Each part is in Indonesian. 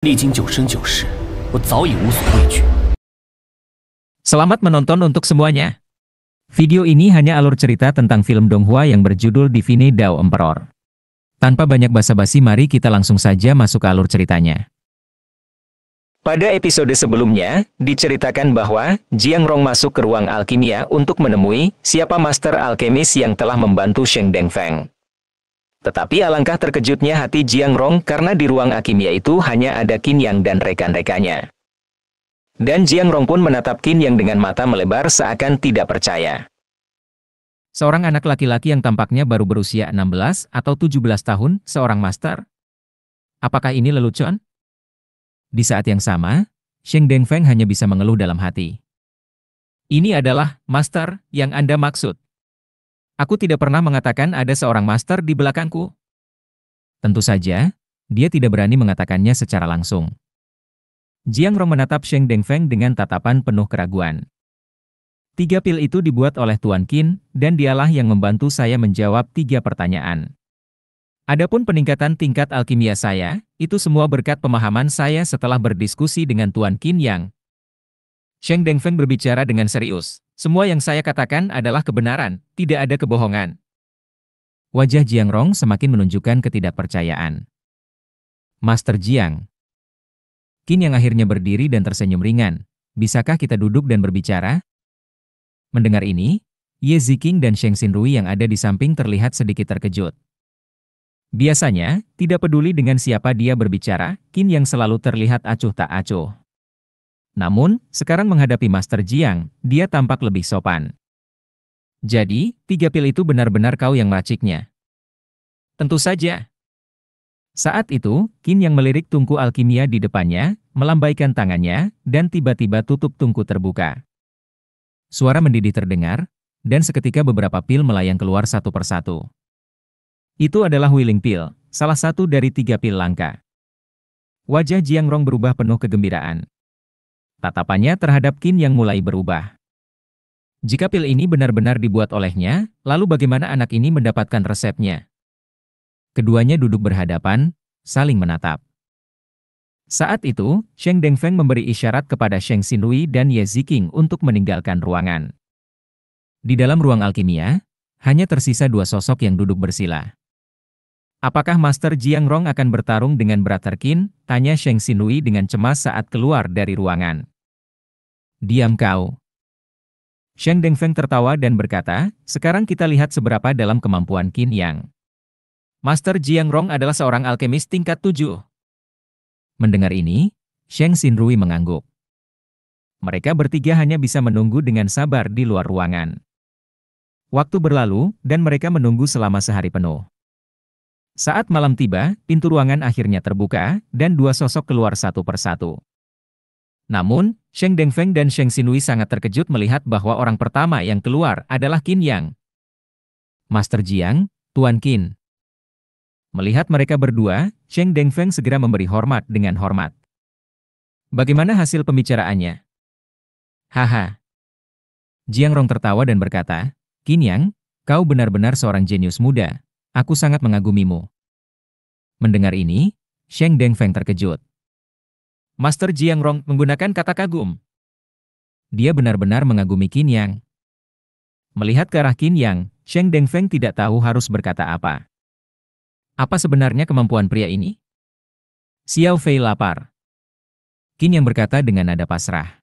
历经九生九世，我早已无所畏惧。 Selamat menonton untuk semuanya. Video ini hanya alur cerita tentang film Donghua yang berjudul Divine Dao Emperor. Tanpa banyak basa-basi, mari kita langsung saja masuk ke alur ceritanya. Pada episode sebelumnya, diceritakan bahwa Jiang Rong masuk ke ruang alkimia untuk menemui siapa master alkemis yang telah membantu Sheng Dengfeng. Tetapi alangkah terkejutnya hati Jiang Rong karena di ruang alkimia itu hanya ada Qin Yang dan rekan-rekannya. Dan Jiang Rong pun menatap Qin Yang dengan mata melebar seakan tidak percaya. Seorang anak laki-laki yang tampaknya baru berusia 16 atau 17 tahun, seorang master. Apakah ini lelucon? Di saat yang sama, Sheng Dengfeng hanya bisa mengeluh dalam hati. Ini adalah master yang Anda maksud. Aku tidak pernah mengatakan ada seorang master di belakangku. Tentu saja, dia tidak berani mengatakannya secara langsung. Jiang Rong menatap Sheng Dengfeng dengan tatapan penuh keraguan. 3 pil itu dibuat oleh Tuan Qin, dan dialah yang membantu saya menjawab 3 pertanyaan. Adapun peningkatan tingkat alkimia saya, itu semua berkat pemahaman saya setelah berdiskusi dengan Tuan Qin Yang. Sheng Dengfeng berbicara dengan serius. Semua yang saya katakan adalah kebenaran, tidak ada kebohongan. Wajah Jiang Rong semakin menunjukkan ketidakpercayaan. Master Jiang. Qin Yang akhirnya berdiri dan tersenyum ringan. Bisakah kita duduk dan berbicara? Mendengar ini, Ye Ziqing dan Sheng Xinrui yang ada di samping terlihat sedikit terkejut. Biasanya, tidak peduli dengan siapa dia berbicara, Qin Yang selalu terlihat acuh tak acuh. Namun, sekarang menghadapi Master Jiang, dia tampak lebih sopan. Jadi, 3 pil itu benar-benar kau yang meraciknya? Tentu saja. Saat itu, Qin Yang melirik tungku alkimia di depannya, melambaikan tangannya, dan tiba-tiba tutup tungku terbuka. Suara mendidih terdengar, dan seketika beberapa pil melayang keluar satu persatu. Itu adalah Wiling Pil, salah satu dari 3 pil langka. Wajah Jiang Rong berubah penuh kegembiraan. Tatapannya terhadap Qin Yang mulai berubah. Jika pil ini benar-benar dibuat olehnya, lalu bagaimana anak ini mendapatkan resepnya? Keduanya duduk berhadapan, saling menatap. Saat itu, Sheng Dengfeng memberi isyarat kepada Sheng Xinrui dan Ye Ziqing untuk meninggalkan ruangan. Di dalam ruang alkimia, hanya tersisa 2 sosok yang duduk bersila. Apakah Master Jiang Rong akan bertarung dengan Brother Qin? Tanya Sheng Xinrui dengan cemas saat keluar dari ruangan. Diam kau. Sheng Dengfeng tertawa dan berkata, sekarang kita lihat seberapa dalam kemampuan Qin Yang. Master Jiang Rong adalah seorang alkemis tingkat 7. Mendengar ini, Sheng Xinrui mengangguk. Mereka bertiga hanya bisa menunggu dengan sabar di luar ruangan. Waktu berlalu, dan mereka menunggu selama sehari penuh. Saat malam tiba, pintu ruangan akhirnya terbuka, dan 2 sosok keluar satu persatu. Namun, Sheng Dengfeng dan Sheng Xinrui sangat terkejut melihat bahwa orang pertama yang keluar adalah Qin Yang. Master Jiang, Tuan Qin. Melihat mereka berdua, Sheng Dengfeng segera memberi hormat dengan hormat. Bagaimana hasil pembicaraannya? Haha. Jiang Rong tertawa dan berkata, Qin Yang, kau benar-benar seorang jenius muda. Aku sangat mengagumimu. Mendengar ini, Sheng Dengfeng terkejut. Master Jiang Rong menggunakan kata kagum. Dia benar-benar mengagumi Qin Yang. Melihat ke arah Qin Yang, Sheng Dengfeng tidak tahu harus berkata apa. Apa sebenarnya kemampuan pria ini? Xiao Fei lapar. Qin Yang berkata dengan nada pasrah.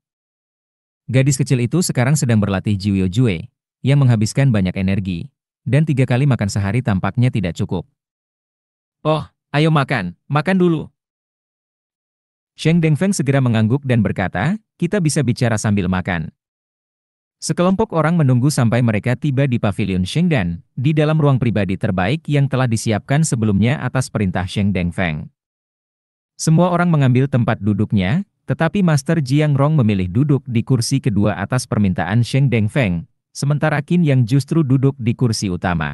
Gadis kecil itu sekarang sedang berlatih Jiu Jue, yang menghabiskan banyak energi, dan 3 kali makan sehari tampaknya tidak cukup. Oh, ayo makan dulu. Sheng Dengfeng segera mengangguk dan berkata, kita bisa bicara sambil makan. Sekelompok orang menunggu sampai mereka tiba di pavilion Shengdan, di dalam ruang pribadi terbaik yang telah disiapkan sebelumnya atas perintah Sheng Dengfeng. Semua orang mengambil tempat duduknya, tetapi Master Jiang Rong memilih duduk di kursi kedua atas permintaan Sheng Dengfeng, sementara Qin Yang justru duduk di kursi utama.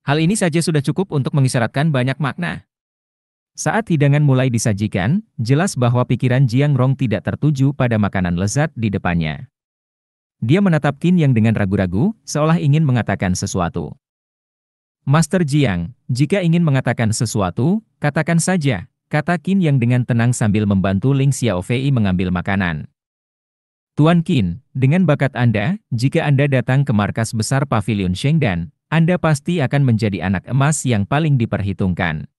Hal ini saja sudah cukup untuk mengisyaratkan banyak makna. Saat hidangan mulai disajikan, jelas bahwa pikiran Jiang Rong tidak tertuju pada makanan lezat di depannya. Dia menatap Qin Yang dengan ragu-ragu, seolah ingin mengatakan sesuatu. Master Jiang, jika ingin mengatakan sesuatu, katakan saja, kata Qin yang dengan tenang sambil membantu Ling Xiaofei mengambil makanan. Tuan Qin, dengan bakat Anda, jika Anda datang ke markas besar Pavilion Shengdan, Anda pasti akan menjadi anak emas yang paling diperhitungkan.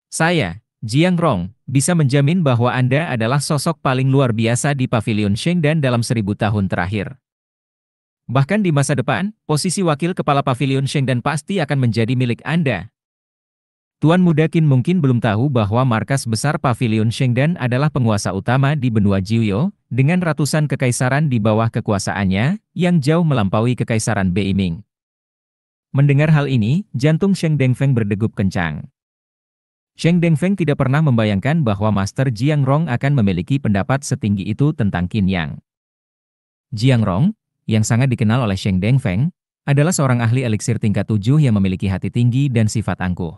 Saya, Jiang Rong, bisa menjamin bahwa Anda adalah sosok paling luar biasa di Pavilion Shengdan dalam 1000 tahun terakhir. Bahkan di masa depan, posisi wakil kepala Pavilion Shengdan pasti akan menjadi milik Anda. Tuan Muda Qin mungkin belum tahu bahwa markas besar Pavilion Shengdan adalah penguasa utama di benua Jiuyo, dengan ratusan kekaisaran di bawah kekuasaannya, yang jauh melampaui kekaisaran Beiming. Mendengar hal ini, jantung Sheng Dengfeng berdegup kencang. Sheng Dengfeng tidak pernah membayangkan bahwa Master Jiang Rong akan memiliki pendapat setinggi itu tentang Qin Yang. Jiang Rong, yang sangat dikenal oleh Sheng Dengfeng, adalah seorang ahli eliksir tingkat 7 yang memiliki hati tinggi dan sifat angkuh.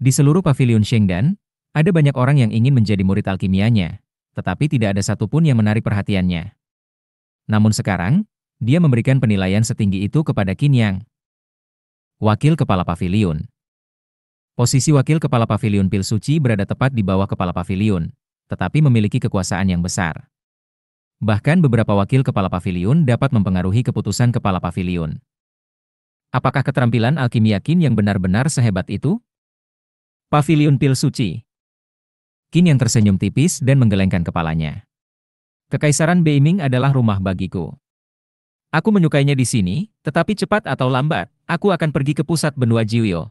Di seluruh Pavilion Shengdan, ada banyak orang yang ingin menjadi murid alkimianya, tetapi tidak ada satupun yang menarik perhatiannya. Namun sekarang, dia memberikan penilaian setinggi itu kepada Qin Yang. Wakil Kepala Pavilion. Posisi Wakil Kepala Pavilion Pil Suci berada tepat di bawah Kepala Pavilion, tetapi memiliki kekuasaan yang besar. Bahkan beberapa Wakil Kepala Pavilion dapat mempengaruhi keputusan Kepala Pavilion. Apakah keterampilan alkimia Qin yang benar-benar sehebat itu? Pavilion Pil Suci. Qin yang tersenyum tipis dan menggelengkan kepalanya. Kekaisaran Beiming adalah rumah bagiku. Aku menyukainya di sini, tetapi cepat atau lambat, aku akan pergi ke pusat benua Jiuyo.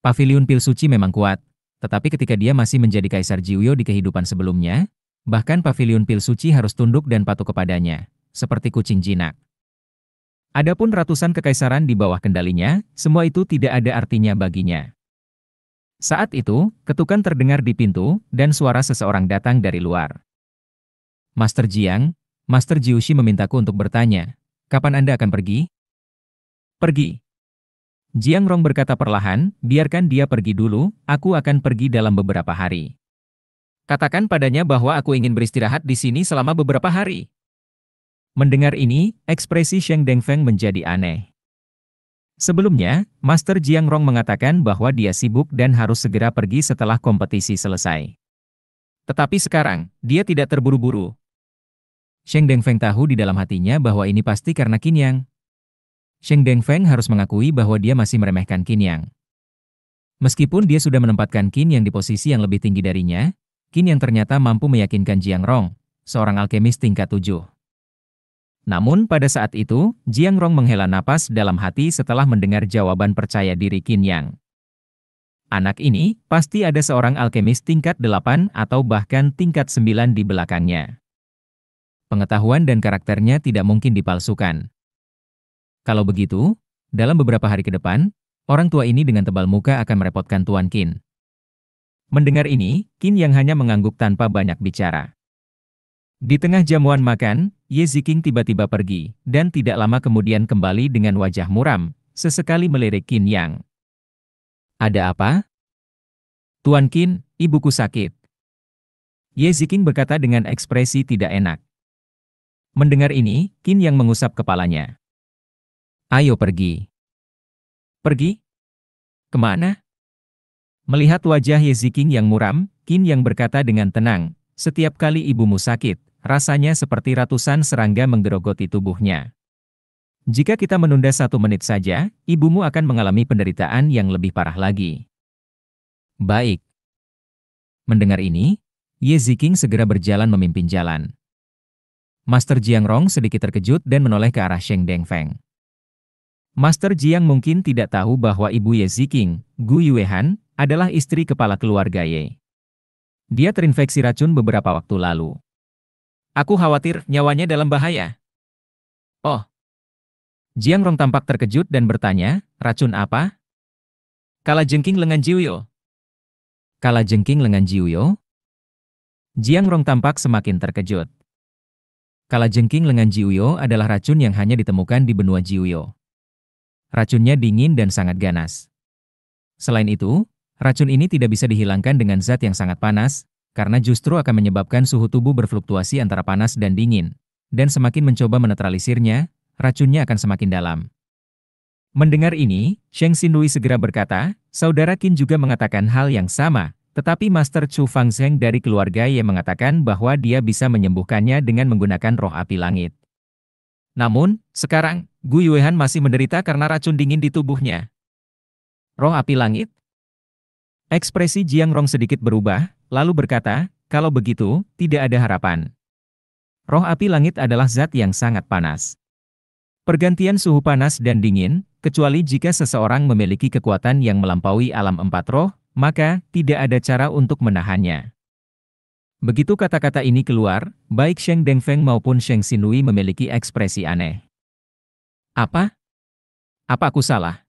Pavilion Pil Suci memang kuat, tetapi ketika dia masih menjadi Kaisar Jiuyo di kehidupan sebelumnya, bahkan Pavilion Pil Suci harus tunduk dan patuh kepadanya, seperti kucing jinak. Adapun ratusan kekaisaran di bawah kendalinya, semua itu tidak ada artinya baginya. Saat itu, ketukan terdengar di pintu, dan suara seseorang datang dari luar. Master Jiang, Master Jiushi memintaku untuk bertanya, kapan Anda akan pergi? Pergi. Jiang Rong berkata perlahan, biarkan dia pergi dulu, aku akan pergi dalam beberapa hari. Katakan padanya bahwa aku ingin beristirahat di sini selama beberapa hari. Mendengar ini, ekspresi Sheng Dengfeng menjadi aneh. Sebelumnya, Master Jiang Rong mengatakan bahwa dia sibuk dan harus segera pergi setelah kompetisi selesai. Tetapi sekarang, dia tidak terburu-buru. Sheng Dengfeng tahu di dalam hatinya bahwa ini pasti karena Qin Yang. Sheng Dengfeng harus mengakui bahwa dia masih meremehkan Qin Yang. Meskipun dia sudah menempatkan Qin Yang di posisi yang lebih tinggi darinya, Qin Yang ternyata mampu meyakinkan Jiang Rong, seorang alkemis tingkat 7. Namun pada saat itu, Jiang Rong menghela napas dalam hati setelah mendengar jawaban percaya diri Qin Yang. Anak ini pasti ada seorang alkemis tingkat 8 atau bahkan tingkat 9 di belakangnya. Pengetahuan dan karakternya tidak mungkin dipalsukan. Kalau begitu, dalam beberapa hari ke depan, orang tua ini dengan tebal muka akan merepotkan Tuan Qin. Mendengar ini, Qin Yang hanya mengangguk tanpa banyak bicara. Di tengah jamuan makan, Ye Ziqing tiba-tiba pergi, dan tidak lama kemudian kembali dengan wajah muram, sesekali melirik Qin Yang. Ada apa? Tuan Qin, ibuku sakit. Ye Ziqing berkata dengan ekspresi tidak enak. Mendengar ini, Qin Yang mengusap kepalanya. Ayo pergi. Pergi? Kemana? Melihat wajah Ye Ziqing yang muram, Qin Yang berkata dengan tenang, setiap kali ibumu sakit, rasanya seperti ratusan serangga menggerogoti tubuhnya. Jika kita menunda 1 menit saja, ibumu akan mengalami penderitaan yang lebih parah lagi. Baik. Mendengar ini, Ye Ziqing segera berjalan memimpin jalan. Master Jiang Rong sedikit terkejut dan menoleh ke arah Sheng Dengfeng. Master Jiang mungkin tidak tahu bahwa ibu Ye Ziqing, Gu Yuehan, adalah istri kepala keluarga Ye. Dia terinfeksi racun beberapa waktu lalu. Aku khawatir nyawanya dalam bahaya. Oh. Jiang Rong tampak terkejut dan bertanya, racun apa? Kalajengking lengan Jiuyo. Kalajengking lengan Jiuyo? Jiang Rong tampak semakin terkejut. Kalajengking lengan Jiuyo adalah racun yang hanya ditemukan di benua Jiuyo. Racunnya dingin dan sangat ganas. Selain itu, racun ini tidak bisa dihilangkan dengan zat yang sangat panas, karena justru akan menyebabkan suhu tubuh berfluktuasi antara panas dan dingin, dan semakin mencoba menetralisirnya, racunnya akan semakin dalam. Mendengar ini, Sheng Xinlui segera berkata, saudara Qin juga mengatakan hal yang sama, tetapi Master Chu Fangzheng dari keluarga Ye mengatakan bahwa dia bisa menyembuhkannya dengan menggunakan roh api langit. Namun, sekarang, Gu Yuehan masih menderita karena racun dingin di tubuhnya. Roh api langit? Ekspresi Jiang Rong sedikit berubah, lalu berkata, kalau begitu, tidak ada harapan. Roh api langit adalah zat yang sangat panas. Pergantian suhu panas dan dingin, kecuali jika seseorang memiliki kekuatan yang melampaui alam empat roh, maka tidak ada cara untuk menahannya. Begitu kata-kata ini keluar, baik Sheng Dengfeng maupun Sheng Xinhui memiliki ekspresi aneh. Apa? Apa aku salah?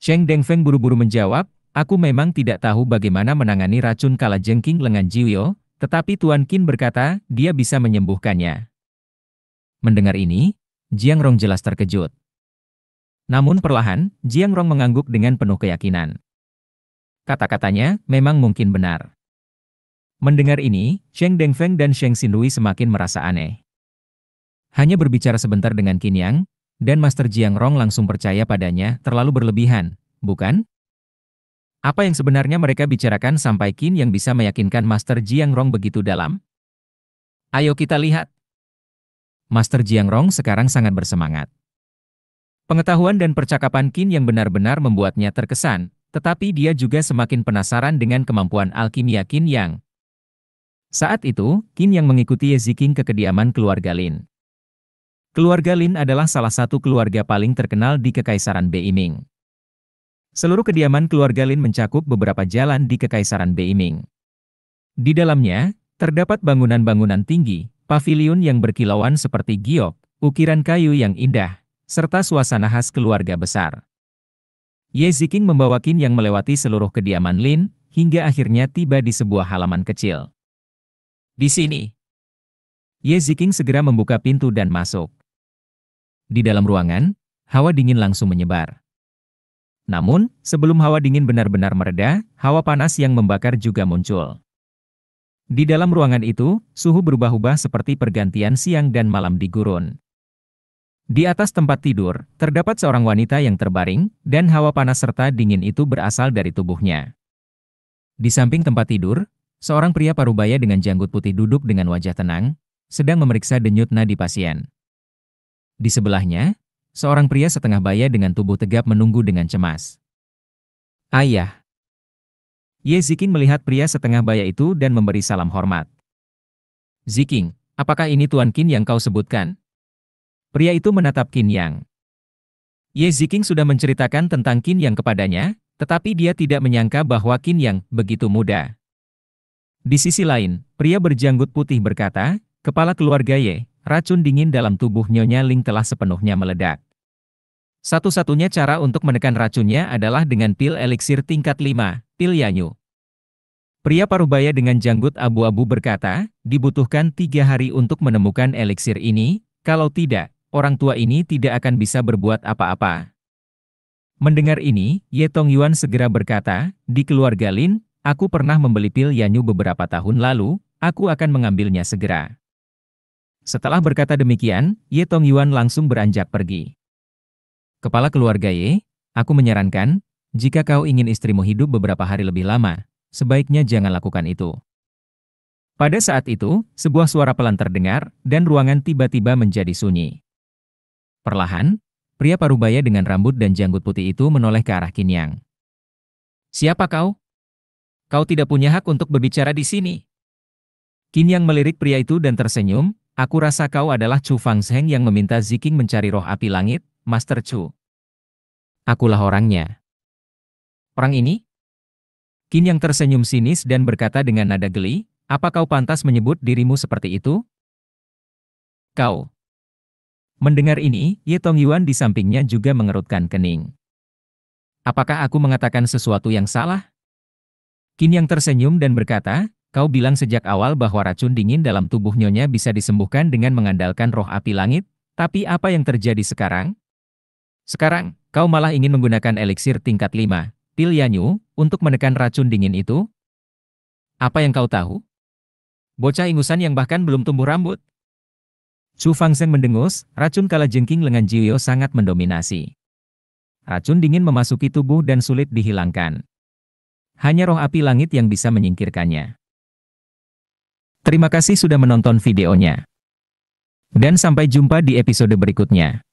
Sheng Dengfeng buru-buru menjawab, aku memang tidak tahu bagaimana menangani racun kalajengking lengan Jiuyo, tetapi Tuan Qin berkata, dia bisa menyembuhkannya. Mendengar ini, Jiang Rong jelas terkejut. Namun perlahan, Jiang Rong mengangguk dengan penuh keyakinan. Kata-katanya memang mungkin benar. Mendengar ini, Sheng Dengfeng dan Sheng Xinhui semakin merasa aneh. Hanya berbicara sebentar dengan Qin Yang, dan Master Jiang Rong langsung percaya padanya terlalu berlebihan, bukan? Apa yang sebenarnya mereka bicarakan sampai Qin Yang bisa meyakinkan Master Jiang Rong begitu dalam? Ayo kita lihat. Master Jiang Rong sekarang sangat bersemangat. Pengetahuan dan percakapan Qin Yang benar-benar membuatnya terkesan, tetapi dia juga semakin penasaran dengan kemampuan alkimia Qin Yang. Saat itu, Qin Yang mengikuti Ye Ziking ke kediaman keluarga Lin. Keluarga Lin adalah salah satu keluarga paling terkenal di Kekaisaran Beiming. Seluruh kediaman keluarga Lin mencakup beberapa jalan di Kekaisaran Beiming. Di dalamnya, terdapat bangunan-bangunan tinggi, paviliun yang berkilauan seperti giok, ukiran kayu yang indah, serta suasana khas keluarga besar. Ye Ziking membawa Qin Yang melewati seluruh kediaman Lin, hingga akhirnya tiba di sebuah halaman kecil. Di sini. Ye Ziking segera membuka pintu dan masuk. Di dalam ruangan, hawa dingin langsung menyebar. Namun, sebelum hawa dingin benar-benar mereda, hawa panas yang membakar juga muncul. Di dalam ruangan itu, suhu berubah-ubah seperti pergantian siang dan malam di gurun. Di atas tempat tidur, terdapat seorang wanita yang terbaring, dan hawa panas serta dingin itu berasal dari tubuhnya. Di samping tempat tidur, seorang pria parubaya dengan janggut putih duduk dengan wajah tenang, sedang memeriksa denyut nadi pasien. Di sebelahnya, seorang pria setengah baya dengan tubuh tegap menunggu dengan cemas. Ayah. Ye Ziking melihat pria setengah baya itu dan memberi salam hormat. Ziking, apakah ini Tuan Qin yang kau sebutkan? Pria itu menatap Qin Yang. Ye Ziking sudah menceritakan tentang Qin Yang kepadanya, tetapi dia tidak menyangka bahwa Qin Yang begitu muda. Di sisi lain, pria berjanggut putih berkata, kepala keluarga Ye, racun dingin dalam tubuh Nyonya Ling telah sepenuhnya meledak. Satu-satunya cara untuk menekan racunnya adalah dengan pil eliksir tingkat 5, pil Yanyu. Pria parubaya dengan janggut abu-abu berkata, dibutuhkan 3 hari untuk menemukan eliksir ini, kalau tidak, orang tua ini tidak akan bisa berbuat apa-apa. Mendengar ini, Ye Tongyuan segera berkata, di keluarga Lin, aku pernah membeli pil Yanyu beberapa tahun lalu, aku akan mengambilnya segera. Setelah berkata demikian, Ye Tongyuan langsung beranjak pergi. Kepala keluarga Ye, aku menyarankan, jika kau ingin istrimu hidup beberapa hari lebih lama, sebaiknya jangan lakukan itu. Pada saat itu, sebuah suara pelan terdengar, dan ruangan tiba-tiba menjadi sunyi. Perlahan, pria parubaya dengan rambut dan janggut putih itu menoleh ke arah Qin Yang. Siapa kau? Kau tidak punya hak untuk berbicara di sini. Qin Yang melirik pria itu dan tersenyum, aku rasa kau adalah Chu Fangzheng yang meminta Ziking mencari roh api langit, Master Chu. Akulah orangnya. Orang ini? Qin Yang tersenyum sinis dan berkata dengan nada geli, apa kau pantas menyebut dirimu seperti itu? Kau. Mendengar ini, Ye Tongyuan di sampingnya juga mengerutkan kening. Apakah aku mengatakan sesuatu yang salah? Qin Yang tersenyum dan berkata, kau bilang sejak awal bahwa racun dingin dalam tubuh Nyonya bisa disembuhkan dengan mengandalkan roh api langit, tapi apa yang terjadi sekarang? Sekarang, kau malah ingin menggunakan eliksir tingkat 5, pil Yanyu, untuk menekan racun dingin itu? Apa yang kau tahu? Bocah ingusan yang bahkan belum tumbuh rambut. Chu Fangzheng mendengus, racun kalajengking lengan Jiuyo sangat mendominasi. Racun dingin memasuki tubuh dan sulit dihilangkan. Hanya roh api langit yang bisa menyingkirkannya. Terima kasih sudah menonton videonya. Dan sampai jumpa di episode berikutnya.